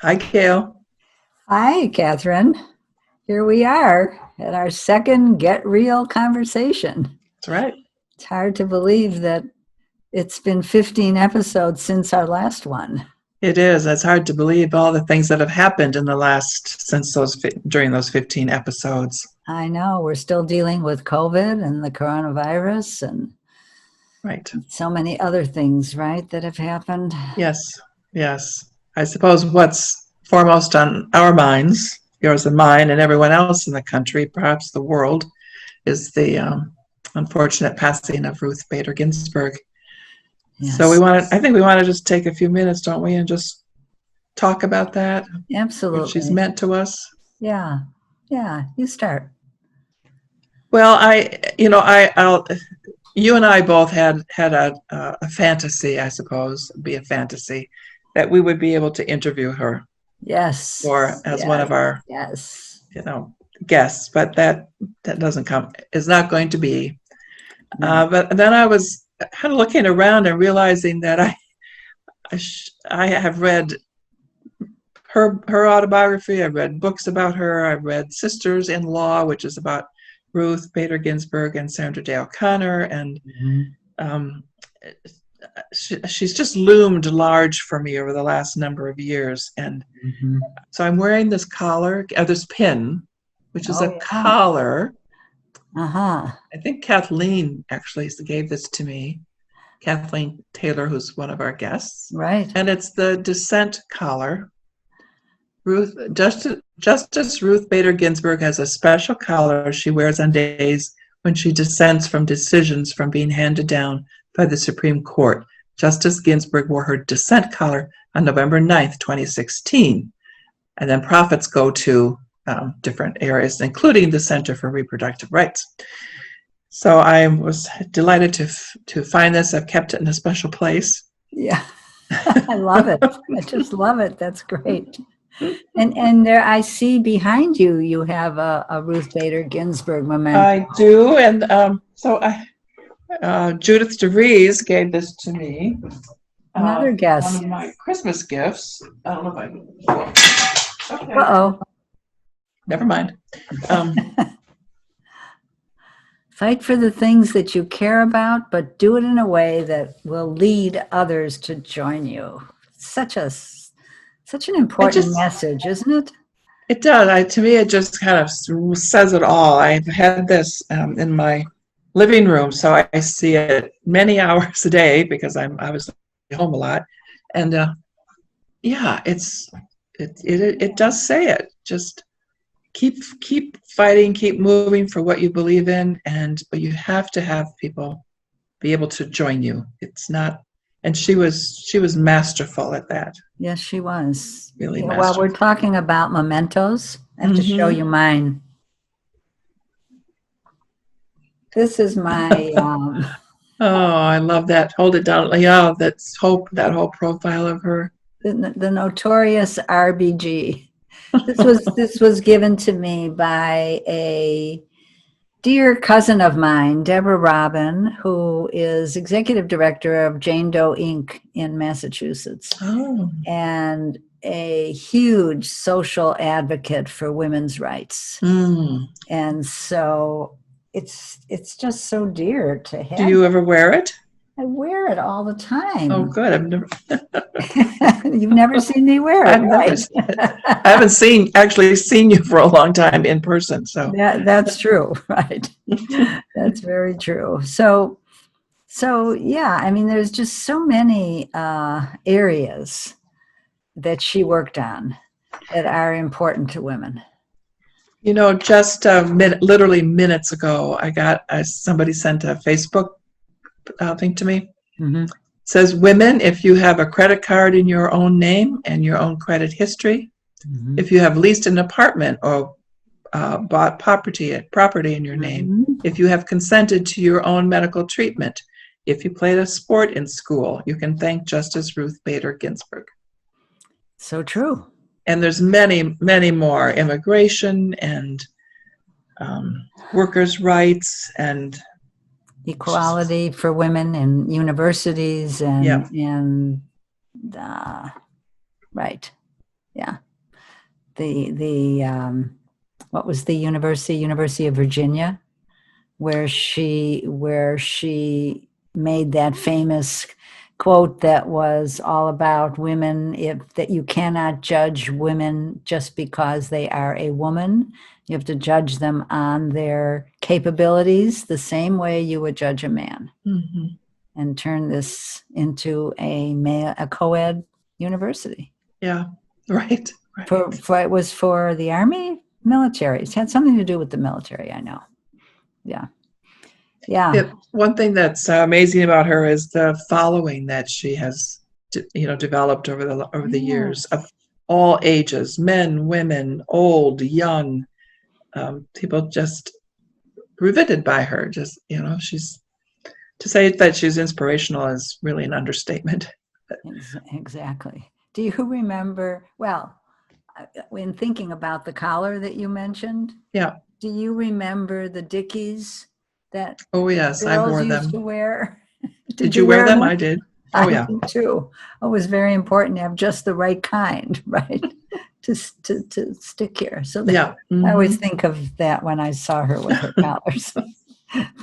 Hi, Gail. Hi, Catherine. Here we are at our second Get Real conversation. That's right. It's hard to believe that it's been 15 episodes since our last one. It is. It's hard to believe all the things that have happened in the during those 15 episodes. I know we're still dealing with COVID and the coronavirus and Right. so many other things, right, that have happened. Yes. Yes. I suppose what's foremost on our minds, yours and mine, and everyone else in the country, perhaps the world, is the unfortunate passing of Ruth Bader Ginsburg. Yes. So I think we want to just take a few minutes, don't we, and just talk about that. Absolutely. What she's meant to us. Yeah. You start. Well, you and I both had a fantasy, I suppose, be a fantasy, that we would be able to interview her. Yes. Or as one of our, guests, but that is not going to be. But then I was kind of looking around and realizing that I have read her autobiography. I've read books about her. I've read Sisters in Law, which is about Ruth Bader Ginsburg and Sandra Day O'Connor, and she's just loomed large for me over the last number of years. And so I'm wearing this collar, this pin, which is a collar. I think Kathleen actually gave this to me. Kathleen Taylor, who's one of our guests. Right. And it's the dissent collar. Justice Ruth Bader Ginsburg has a special collar she wears on days when she dissents from decisions from being handed down by the Supreme Court. Justice Ginsburg wore her dissent collar on November 9th, 2016. And then profits go to different areas, including the Center for Reproductive Rights. So I was delighted to find this. I've kept it in a special place. Yeah, I love it. I just love it. That's great. And there, I see behind you, you have a Ruth Bader Ginsburg memento. I do, and Judith DeVries gave this to me. Another guest. One of my Christmas gifts. I don't know if I can. Okay. Uh-oh. Never mind. Fight for the things that you care about, but do it in a way that will lead others to join you. Such an important message, isn't it? It does. To me, it just kind of says it all. I've had this in my living room, so I see it many hours a day because I'm obviously home a lot. And it does say it. Just keep fighting, keep moving for what you believe in, but you have to have people be able to join you. It's not. And she was masterful at that. Yes, she was. Really masterful. While we're talking about mementos, I have to show you mine. This is my... oh, I love that. Hold it down. Yeah, that's Hope, that whole profile of her. The notorious RBG. This was given to me by a dear cousin of mine, Deborah Robin, who is executive director of Jane Doe Inc. in Massachusetts, and a huge social advocate for women's rights. And so it's just so dear to have. Do you ever wear it? I wear it all the time. Oh, good. I've never. You've never seen me wear it, right? I haven't actually seen you for a long time in person. So that's true, right? That's very true. So yeah, I mean, there's just so many areas that she worked on that are important to women. You know, just literally minutes ago, I got somebody sent a Facebook thing to me. It says, women, if you have a credit card in your own name and your own credit history, if you have leased an apartment or bought property in your name, if you have consented to your own medical treatment, if you played a sport in school, you can thank Justice Ruth Bader Ginsburg. So true. And there's many, many more. Immigration and workers' rights and equality for women in universities and right. Yeah. What was the University of Virginia, where she made that famous quote that was all about women, that you cannot judge women just because they are a woman. You have to judge them on their capabilities the same way you would judge a man. Mm-hmm. And turn this into a co-ed university. Yeah, right. It was for the Army, military. It's had something to do with the military, I know. Yeah. One thing that's amazing about her is the following that she has, developed over the years, of all ages, men, women, old, young. People just riveted by her. Just, to say that she's inspirational is really an understatement. Exactly. Do you remember, when thinking about the collar that you mentioned? Yeah. Do you remember the Dickies that oh yes, I wore them. Used to wear? Did you wear them? I did. Oh yeah. I did too. It was very important to have just the right kind, right? to stick here. So yeah. Mm-hmm. I always think of that when I saw her with her collars,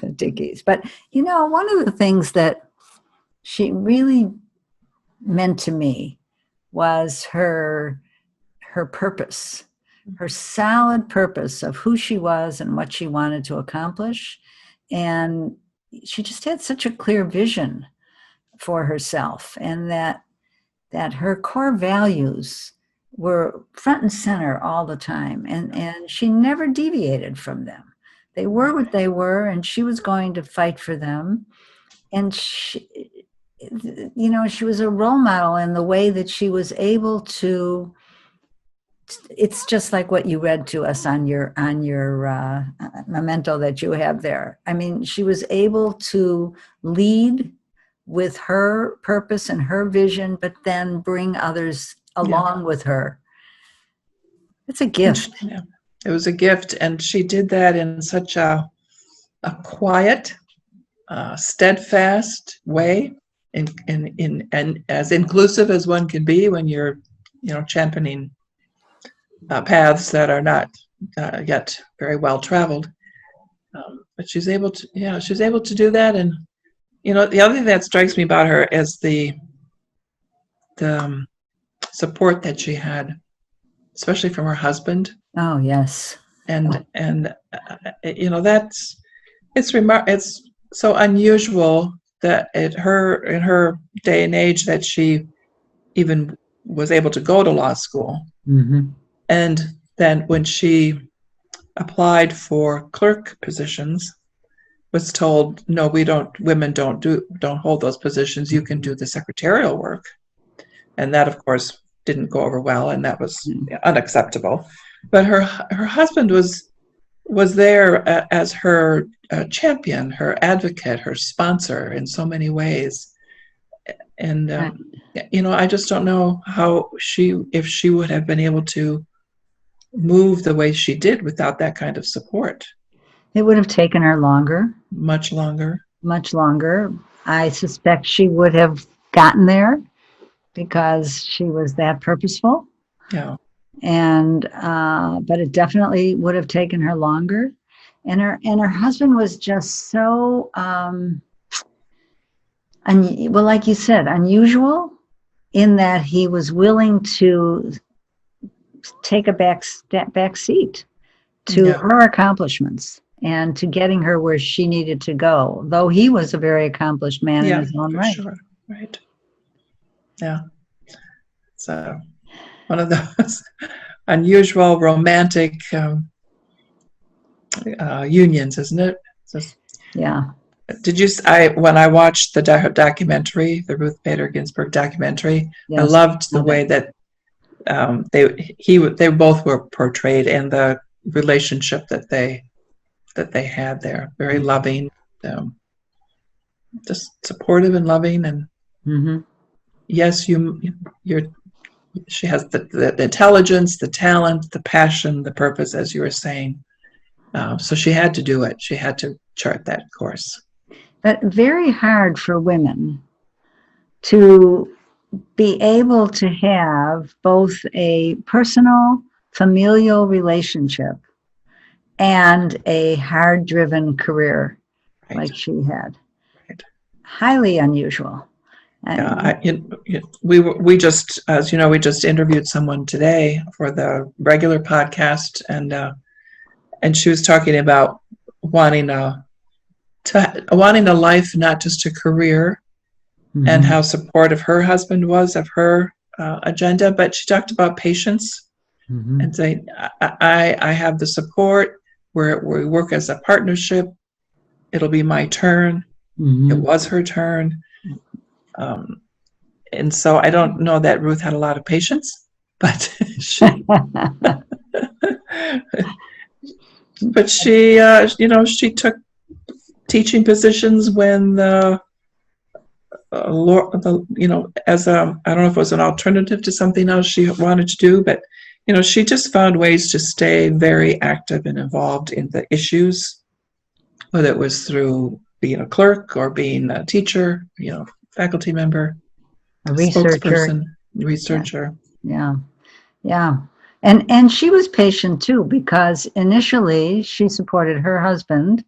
the Dickies. But one of the things that she really meant to me was her purpose, her solid purpose of who she was and what she wanted to accomplish. And she just had such a clear vision for herself, and that her core values were front and center all the time. And she never deviated from them. They were what they were, and she was going to fight for them. And she was a role model in the way that she was able to. It's just like what you read to us on your memento that you have there. I mean, she was able to lead with her purpose and her vision, but then bring others along with her. It's a gift. Yeah. It was a gift, and she did that in such a quiet, steadfast way, and as inclusive as one can be when you're, championing paths that are not yet very well traveled. But she's able to do that. And the other thing that strikes me about her is the support that she had, especially from her husband. Oh yes. And it's so unusual that in her day and age that she even was able to go to law school. Mm-hmm. And then when she applied for clerk positions, was told, no, women don't hold those positions. You can do the secretarial work. And that, of course, didn't go over well, and that was unacceptable. But her husband was there as her champion, her advocate, her sponsor in so many ways. And I just don't know if she would have been able to move the way she did without that kind of support. It would have taken her longer. Much longer. Much longer. I suspect she would have gotten there because she was that purposeful. Yeah. And but it definitely would have taken her longer. And her husband was just so like you said, unusual in that he was willing to take a back seat to her accomplishments and to getting her where she needed to go, though he was a very accomplished man in his own right. Sure. Right. Yeah. So one of those unusual romantic unions, isn't it? Yeah. When I watched the documentary, the Ruth Bader Ginsburg documentary, yes, I loved the way that they both were portrayed, and the relationship that they had there. Very loving, just supportive and loving, and yes, she has the intelligence, the talent, the passion, the purpose, as you were saying. So she had to do it. She had to chart that course. But very hard for women to be able to have both a personal, familial relationship and a hard-driven career like she had. Right. Highly unusual. Yeah, we just, as you know, we just interviewed someone today for the regular podcast, and she was talking about wanting a life, not just a career, and how supportive her husband was of her agenda. But she talked about patience and saying, I have the support where we work as a partnership. It'll be my turn. It was her turn. And so I don't know that Ruth had a lot of patience, but she she took teaching positions when as a, I don't know if it was an alternative to something else she wanted to do, but she just found ways to stay very active and involved in the issues, whether it was through being a clerk or being a teacher, faculty member, a researcher. Researcher. Yeah. And she was patient too, because initially she supported her husband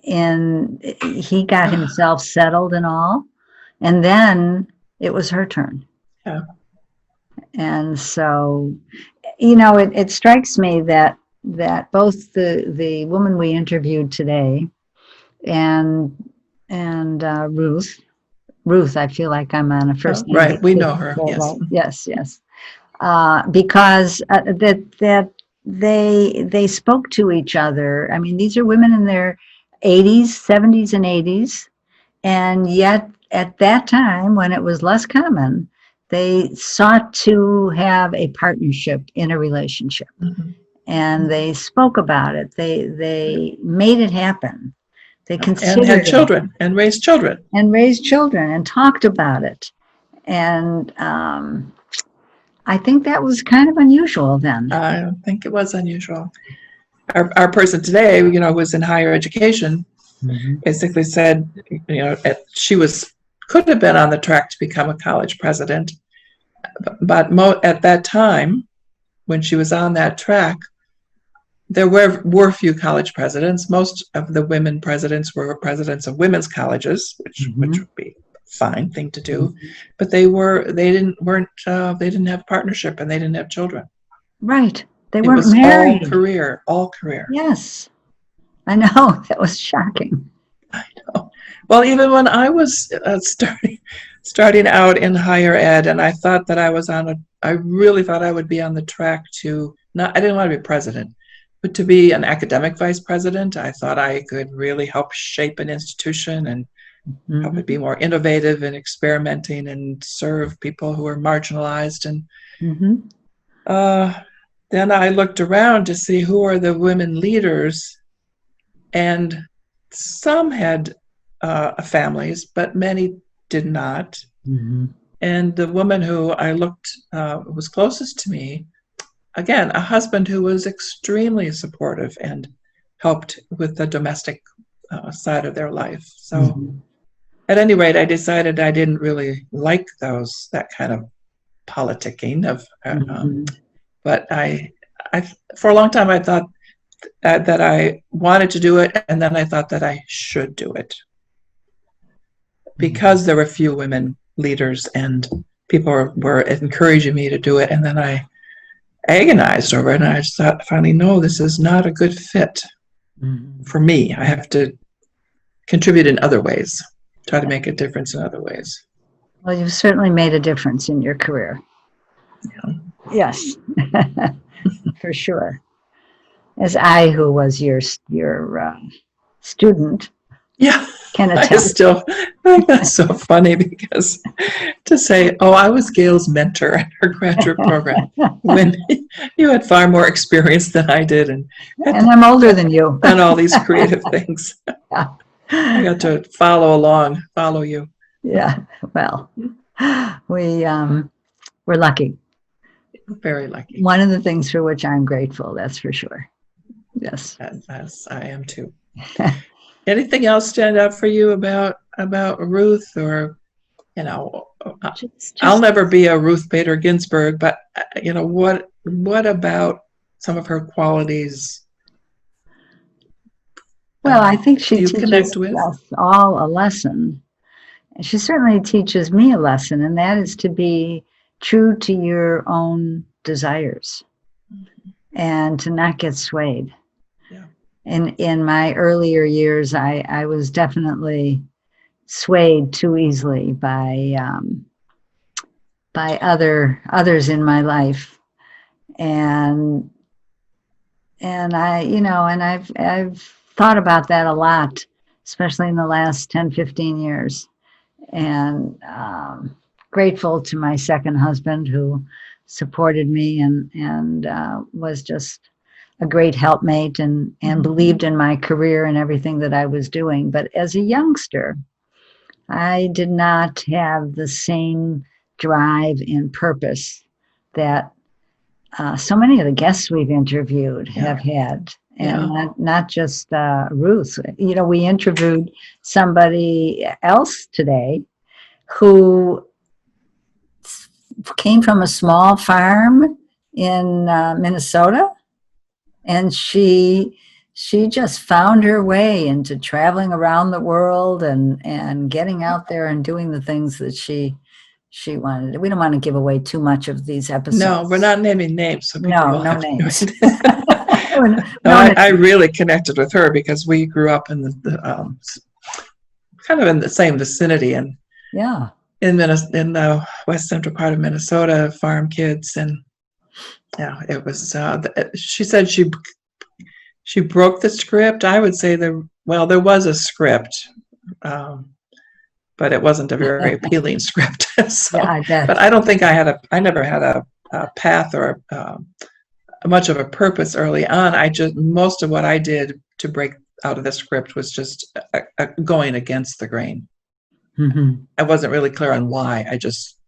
and he got himself settled and all. And then it was her turn. Yeah. And so, it strikes me that both the woman we interviewed today and Ruth, I feel like I'm on a first name. Right, we know her. Yes. Right? Yes. Because that they spoke to each other. I mean, these are women in their 80s, 70s, and 80s, and yet at that time, when it was less common, they sought to have a partnership in a relationship, and they spoke about it. They made it happen. They considered and had children and raised children and talked about it, and I think that was kind of unusual then. I think it was unusual. Our person today, was in higher education, basically said, she could have been on the track to become a college president, but at that time, when she was on that track, there were few college presidents. Most of the women presidents were presidents of women's colleges, which would be a fine thing to do, but they didn't have partnership and they didn't have children. Right. They weren't married. All career. Yes. I know. That was shocking. I know. Well, even when I was starting out in higher ed, and I thought that I really thought I would be on the track to I didn't want to be president, but to be an academic vice president. I thought I could really help shape an institution and help it be more innovative and experimenting and serve people who are marginalized. And then I looked around to see who are the women leaders, and some had families, but many did not. And the woman who I looked was closest to me, again, a husband who was extremely supportive and helped with the domestic side of their life. So at any rate, I decided I didn't really like that kind of politicking but I for a long time I thought that I wanted to do it, and then I thought that I should do it because there were few women leaders and people were encouraging me to do it, and then I agonized over it, and I just thought finally, no, this is not a good fit for me. I have to contribute in other ways, try to make a difference in other ways. Well, you've certainly made a difference in your career. Yeah. Yes, for sure. As I, who was your student, can attest. That's so funny, because to say, I was Gail's mentor in her graduate program, when you had far more experience than I did, and I'm older than you, done all these creative things. Yeah. I got to follow you. Yeah, well, we're lucky. Very lucky. One of the things for which I'm grateful, that's for sure. Yes. As I am too. Anything else stand out for you about Ruth, or I'll never be a Ruth Bader Ginsburg, but what about some of her qualities? Well, I think she you teaches connect with? us all a lesson. She certainly teaches me a lesson, and that is to be true to your own desires and to not get swayed. Yeah. In my earlier years, I was definitely swayed too easily by others in my life, and I've thought about that a lot, especially in the last 10, 15 years, and grateful to my second husband who supported me and was just a great helpmate and believed in my career and everything that I was doing. But as a youngster, I did not have the same drive and purpose that so many of the guests we've interviewed have had. And not just Ruth. We interviewed somebody else today who came from a small farm in Minnesota, and she just found her way into traveling around the world and getting out there and doing the things that she wanted. We don't want to give away too much of these episodes. No, we're not naming names. So no names. I really connected with her because we grew up in the kind of in the same vicinity, and in the west central part of Minnesota, farm kids, and it was. She said she broke the script. I would say there was a script, but it wasn't a very appealing script. So, I bet. But I don't think I never had a path or much of a purpose early on. Most of what I did to break out of the script was just going against the grain. Mm-hmm. I wasn't really clear on why. I just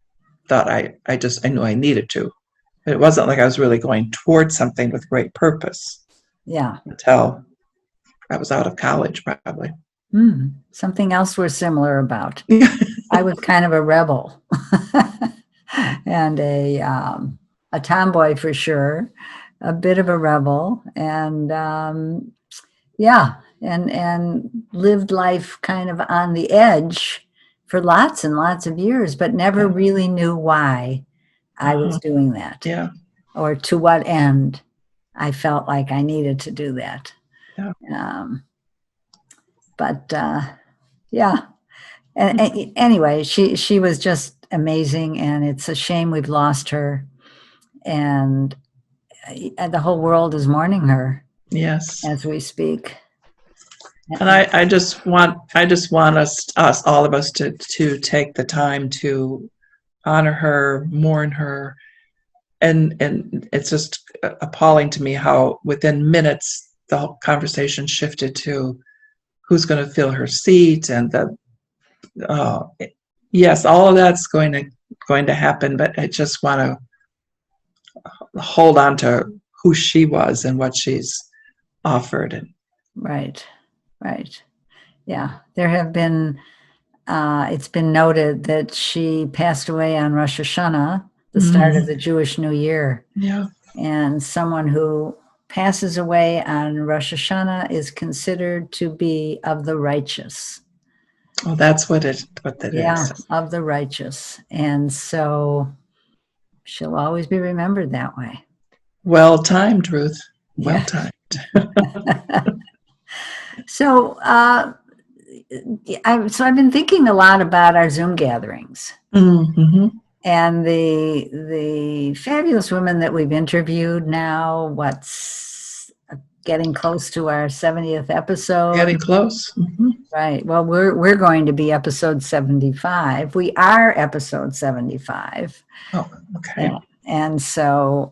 thought I knew I needed to. But it wasn't like I was really going towards something with great purpose. Yeah. Until I was out of college, probably. Something else we're similar about. I was kind of a rebel and a tomboy for sure, a bit of a rebel, and and lived life kind of on the edge for lots and lots of years, but never really knew why I was doing that. Yeah. Or to what end I felt like I needed to do that. Yeah. And anyway, she was just amazing, and it's a shame we've lost her, and the whole world is mourning her. Yes. As we speak. And I just want us all of us to take the time to honor her, mourn her, and it's just appalling to me how within minutes the whole conversation shifted to who's going to fill her seat, and yes, all of that's going to happen, but I just want to hold on to who she was and what she's offered. Right. Yeah, there have been. It's been noted that she passed away on Rosh Hashanah, the start of the Jewish New Year. Yeah. And someone who passes away on Rosh Hashanah is considered to be of the righteous. Oh, that's what that is. Yeah, of the righteous. And so she'll always be remembered that way. Well timed, Ruth. Well timed. So I've been thinking a lot about our Zoom gatherings. Mm-hmm. And the fabulous women that we've interviewed now, what's getting close to our 70th episode. Getting close. Mm-hmm. Right. Well, we're going to be episode 75. We are episode 75. Oh, okay. And so,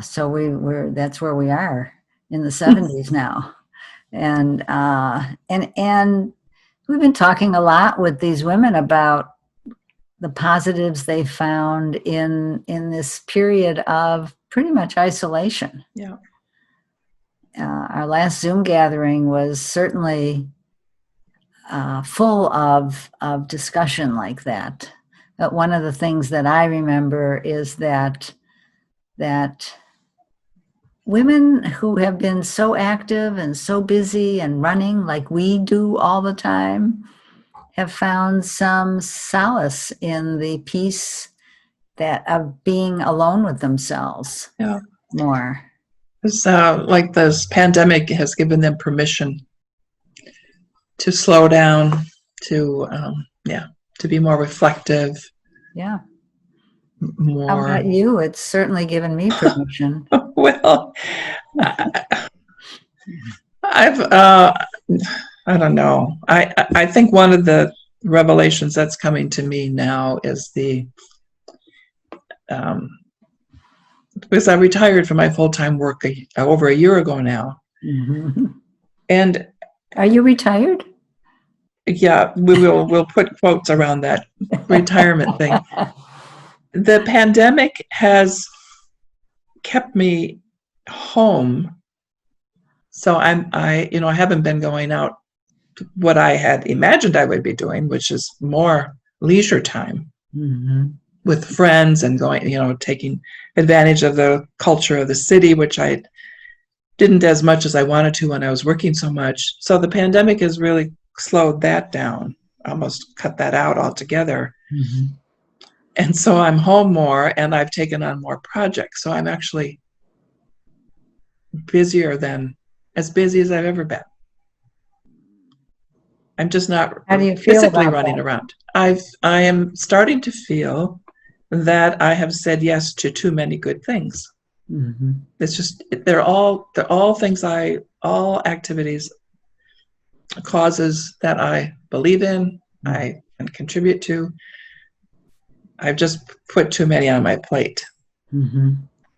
so we're that's where we are in the 70s now. And we've been talking a lot with these women about the positives they found in this period of pretty much isolation. Yeah. Our last Zoom gathering was certainly full of discussion like that. But one of the things that I remember is that women who have been so active and so busy and running like we do all the time have found some solace in the peace that of being alone with themselves more. It's like this pandemic has given them permission to slow down, to be more reflective. Yeah. More. How about you? It's certainly given me permission. Well, I've I don't know. I think one of the revelations that's coming to me now is because I retired from my full-time work over a year ago now. Mm-hmm. And are you retired? Yeah, we'll put quotes around that retirement thing. The pandemic has kept me home, so I haven't been going out what I had imagined I would be doing, which is more leisure time with friends and going, taking advantage of the culture of the city, which I didn't as much as I wanted to when I was working so much. So the pandemic has really slowed that down, almost cut that out altogether. And so I'm home more and I've taken on more projects. So I'm actually as busy as I've ever been. I'm just not physically running around. I am starting to feel that I have said yes to too many good things. It's just, they're all things all activities, causes that I believe in, I can contribute to. I've just put too many on my plate.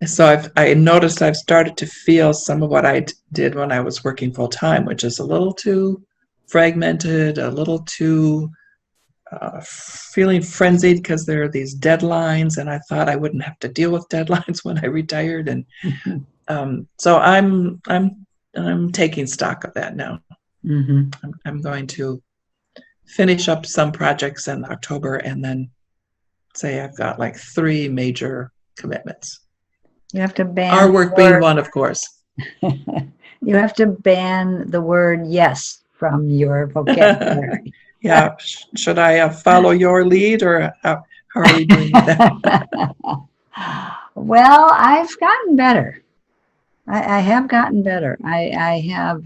So I noticed I've started to feel some of what I did when I was working full time, which is a little too fragmented, a little too feeling frenzied because there are these deadlines, and I thought I wouldn't have to deal with deadlines when I retired, and so I'm taking stock of that now. I'm going to finish up some projects in October, and then say I've got like 3 major commitments. You have to ban our work being one, of course. You have to ban the word yes from your vocabulary. Yeah. Should I follow your lead, or how are we doing with that? Well, I've gotten better. I have gotten better. I have,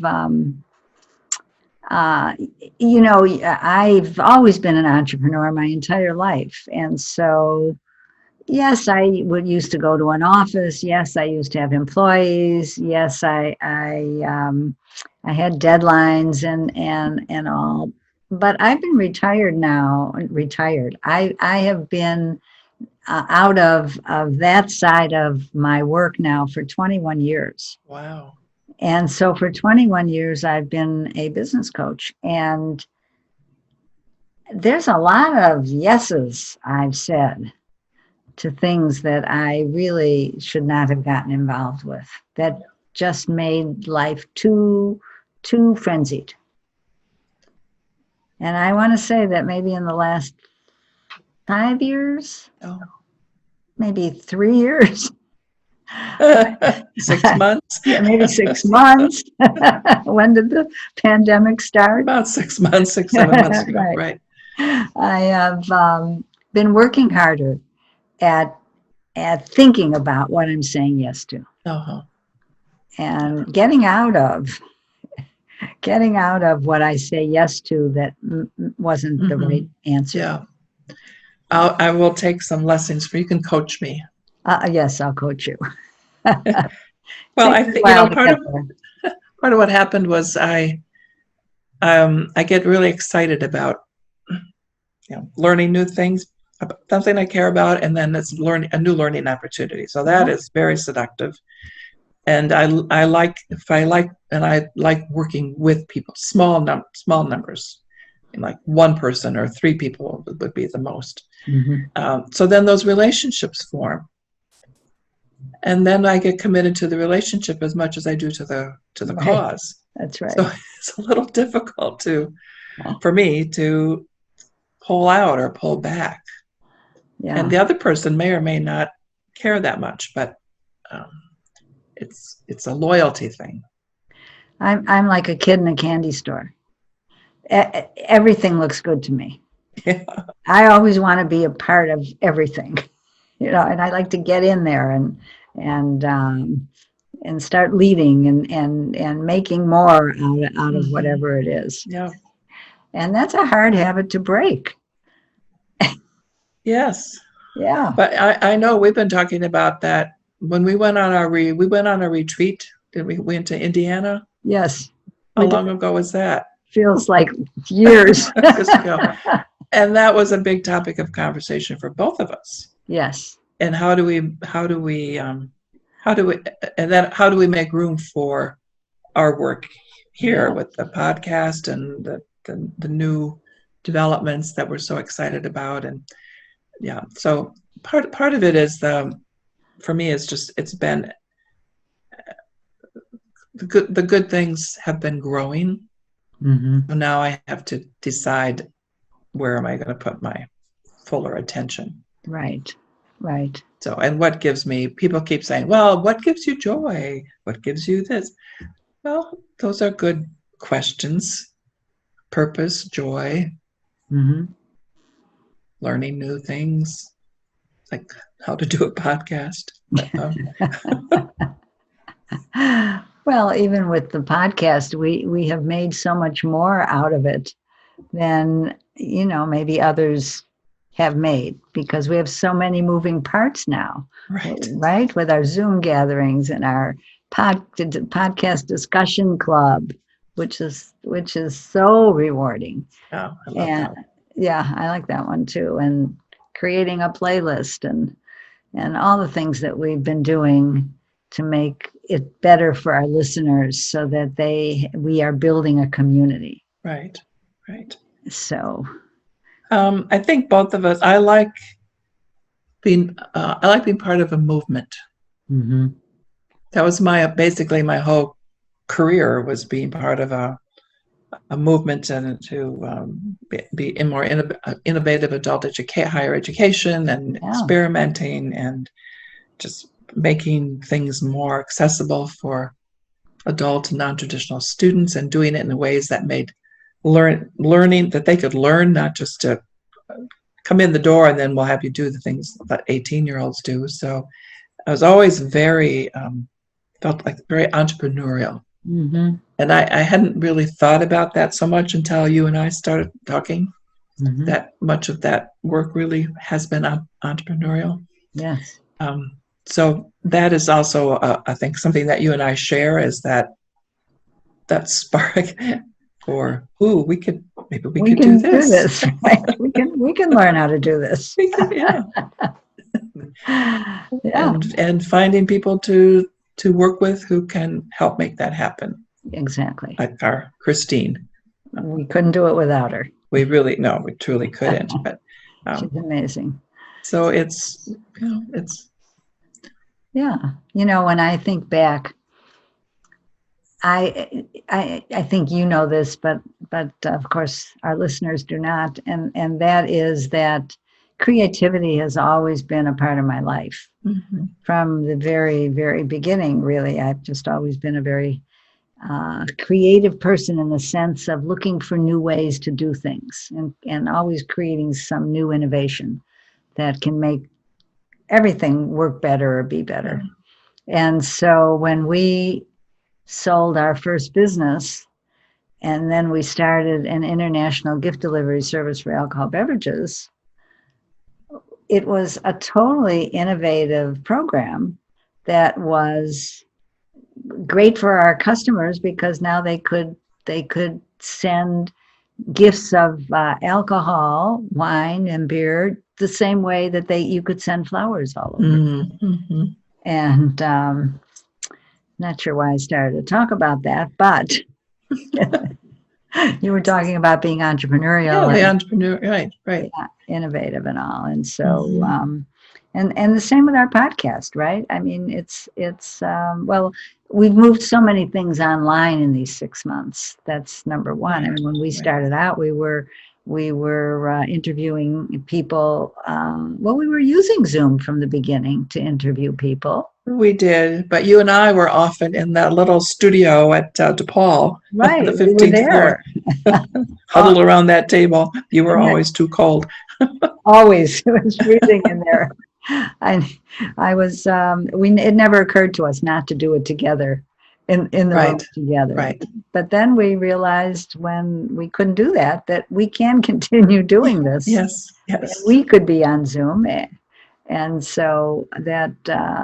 I've always been an entrepreneur my entire life. And so, yes, I used to go to an office. Yes, I used to have employees. Yes, I had deadlines and all. But I've been retired now. I have been out of that side of my work now for 21 years. Wow. And so for 21 years, I've been a business coach. And there's a lot of yeses I've said to things that I really should not have gotten involved with, that just made life too frenzied. And I want to say that maybe in the last 5 years, maybe 3 years. 6 months? Yeah, maybe 6 months. When did the pandemic start? About 6 months, 7 months ago, right. I have been working harder at thinking about what I'm saying yes to. And getting out of what I say yes to that wasn't the right answer. Yeah. I will take some lessons for you. Can coach me. Yes, I'll coach you. Well, I think part of what happened was I get really excited about learning new things, about something I care about, and then it's a new learning opportunity. So that is very seductive. And I like working with people, small numbers, like one person or 3 people would be the most. So then those relationships form, and then I get committed to the relationship as much as I do to the cause. That's right. So it's a little difficult to for me to pull out or pull back. Yeah. And the other person may or may not care that much, but it's a loyalty thing. I'm like a kid in a candy store. Everything looks good to me. Yeah. I always want to be a part of everything, and I like to get in there and start leading and making more out of whatever it is. Yeah. And that's a hard habit to break. Yes. Yeah. But I know we've been talking about that when we went on a retreat. Did we went to Indiana? Yes. How long ago was that? Feels like years. Years ago. And that was a big topic of conversation for both of us. Yes. And how do we make room for our work here with the podcast and the new developments that we're so excited about? And yeah, so part of it is for me is just it's been the good things have been growing. So now I have to decide where am I going to put my fuller attention. Right. So, and what gives me, people keep saying, well, what gives you joy? What gives you this? Well, those are good questions. Purpose, joy, learning new things, like how to do a podcast. Well, even with the podcast, we have made so much more out of it than, maybe others have made, because we have so many moving parts now, right? With our Zoom gatherings and our podcast discussion club, which is so rewarding. Oh, I love that. Yeah, I like that one too. And creating a playlist and all the things that we've been doing to make it better for our listeners, so that we are building a community. Right. So I think both of us, I like being part of a movement. That was basically my whole career, was being part of a movement and to be in more innovative adult higher education and experimenting and just making things more accessible for adult and non-traditional students, and doing it in ways that made learning that they could learn, not just to come in the door and then we'll have you do the things that 18-year-olds do. So I was always felt like very entrepreneurial. And I hadn't really thought about that so much until you and I started talking, that much of that work really has been entrepreneurial. Yes. So that is also, I think, something that you and I share, is that spark for, we could do this. Right? We can learn how to do this. And finding people to work with who can help make that happen. Exactly. Like our Christine. We couldn't do it without her. We truly couldn't. But she's amazing. So it's. Yeah. When I think back, I think this, but of course our listeners do not, and that is that creativity has always been a part of my life from the very, very beginning. Really, I've just always been a very creative person, in the sense of looking for new ways to do things and always creating some new innovation that can make everything work better or be better. And so when we sold our first business, and then we started an international gift delivery service for alcohol beverages, it was a totally innovative program that was great for our customers, because now they could send gifts of alcohol, wine, and beer the same way that you could send flowers all over. And not sure why I started to talk about that, but you were talking about being entrepreneurial. Yeah, the entrepreneur, right. Yeah, innovative and all. And so, and the same with our podcast, right? I mean, it's well, we've moved so many things online in these 6 months. That's number one. Right. I mean, when we Right. started out, we were interviewing people. Well, we were using Zoom from the beginning to interview people. We did, but you and I were often in that little studio at DePaul, Right, the we were 15th floor, there. huddled around that table. You were And that- always too cold. Always, it was freezing in there. I was. It never occurred to us not to do it together, in the room Right. together. Right. But then we realized when we couldn't do that we can continue doing this. Yes. And Yes. we could be on Zoom, and so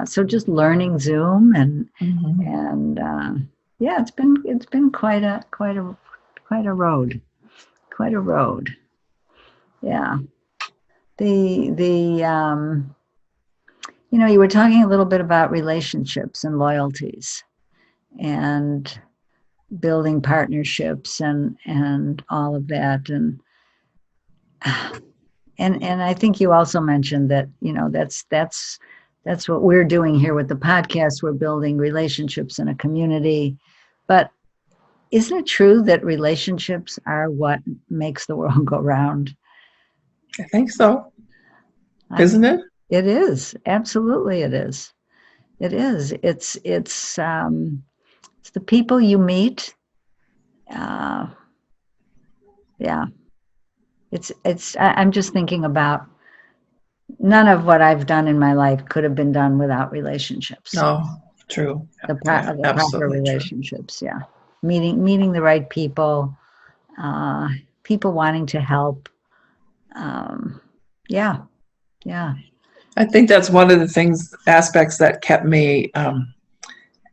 so just learning Zoom and yeah, it's been quite a road, yeah. You were talking a little bit about relationships and loyalties and building partnerships and all of that, and I think you also mentioned that that's what we're doing here with the podcast. We're building relationships in a community, but isn't it true that relationships are what makes the world go round? I think so. Isn't it? It is. Absolutely it is. It is. It's the people you meet. Yeah. I'm just thinking about none of what I've done in my life could have been done without relationships. No, true. The proper relationships. True. Yeah. Meeting the right people, people wanting to help. Yeah. I think that's one of the aspects that kept me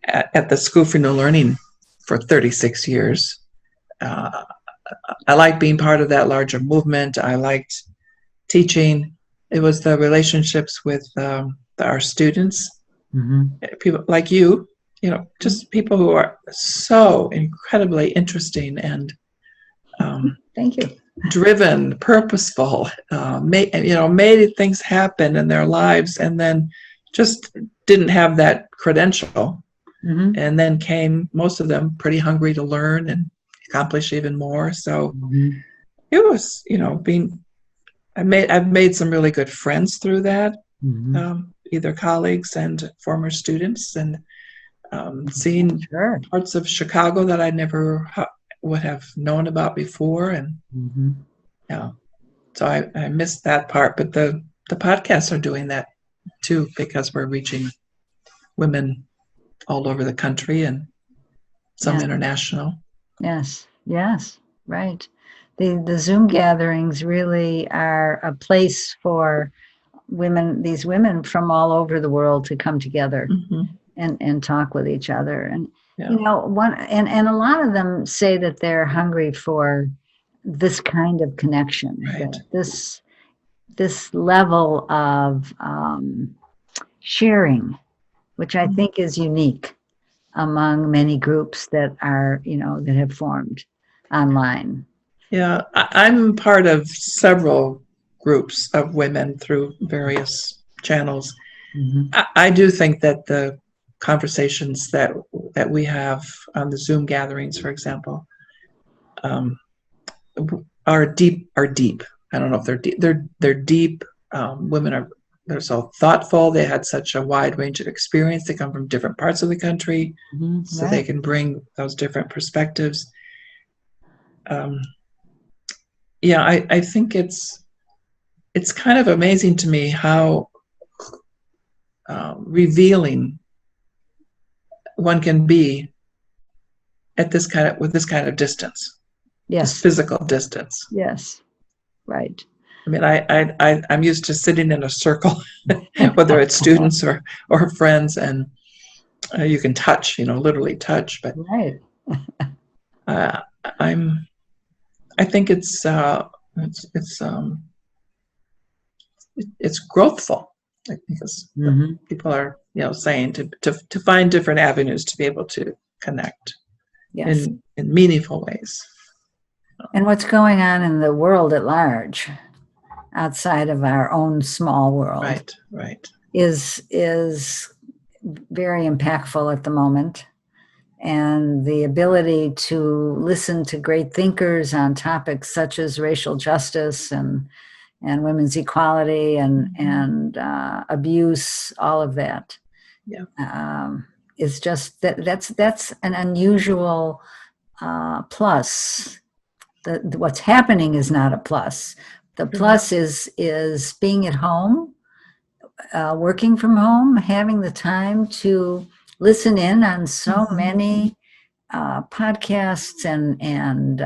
at the School for New Learning for 36 years. I liked being part of that larger movement. I liked teaching. It was the relationships with our students, people like you, just people who are so incredibly interesting and thank you. Driven, purposeful, made things happen in their lives, and then just didn't have that credential, and then most of them pretty hungry to learn and accomplish even more. So it was, I've made some really good friends through that, either colleagues and former students, and seeing parts of Chicago that I never would have known about before, and so I missed that part. But the podcasts are doing that too, because we're reaching women all over the country and some international. Yes, right. The Zoom gatherings really are a place for these women from all over the world to come together and talk with each other. And and a lot of them say that they're hungry for this kind of connection, right. this level of sharing, which I think is unique among many groups that are, that have formed online. Yeah, I'm part of several groups of women through various channels. I do think that the conversations that we have on the Zoom gatherings, for example, are deep. I don't know if they're deep. They're deep. Women they're so thoughtful. They had such a wide range of experience. They come from different parts of the country, so they can bring those different perspectives. I think it's kind of amazing to me how revealing one can be with this kind of distance. Yes. This physical distance. Yes. Right. I mean, I'm used to sitting in a circle, whether it's students or friends, and you can touch, literally touch. But right. I think it's growthful. I think people are saying to find different avenues to be able to connect in meaningful ways. And what's going on in the world at large, outside of our own small world, right, is very impactful at the moment. and the ability to listen to great thinkers on topics such as racial justice and women's equality and abuse, all of that. Yeah. Is just that's an unusual plus. What's happening is not a plus. The plus is being at home, working from home, having the time to listen in on so many podcasts and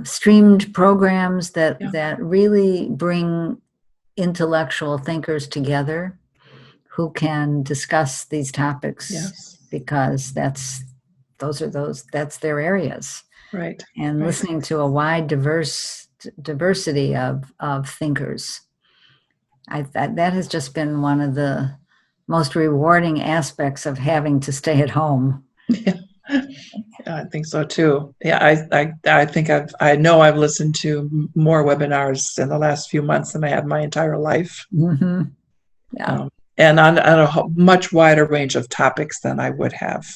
streamed programs that really bring intellectual thinkers together who can discuss these topics because that's their areas. Right. And listening to a wide diversity of thinkers. That has just been one of the most rewarding aspects of having to stay at home. Yeah. I think so too. Yeah, I think I know I've listened to more webinars in the last few months than I have my entire life. Mm-hmm. Yeah. And on a much wider range of topics than I would have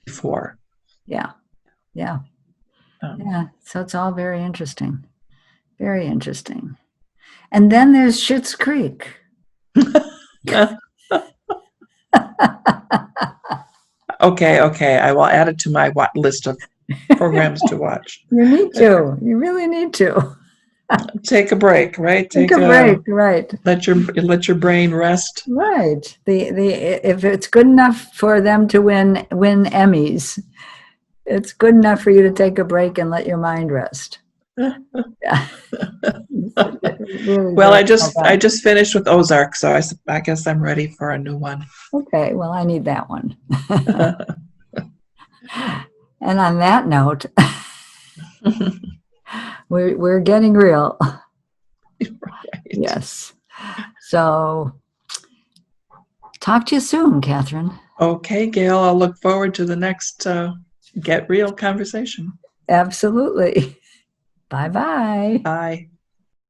before. Yeah. So it's all very interesting. Very interesting. And then there's Schitt's Creek. Okay. I will add it to my list of programs to watch. You need to. You really need to. Take a break, right? Take a break, right? Let your brain rest. Right. If it's good enough for them to win Emmys, it's good enough for you to take a break and let your mind rest. Yeah. Really Well, I just finished with Ozark, so I guess I'm ready for a new one. Okay, well, I need that one. And on that note, we're getting real. Right. Yes. So, talk to you soon, Catherine. Okay, Gail. I'll look forward to the next Get Real conversation. Absolutely. Bye-bye. Bye.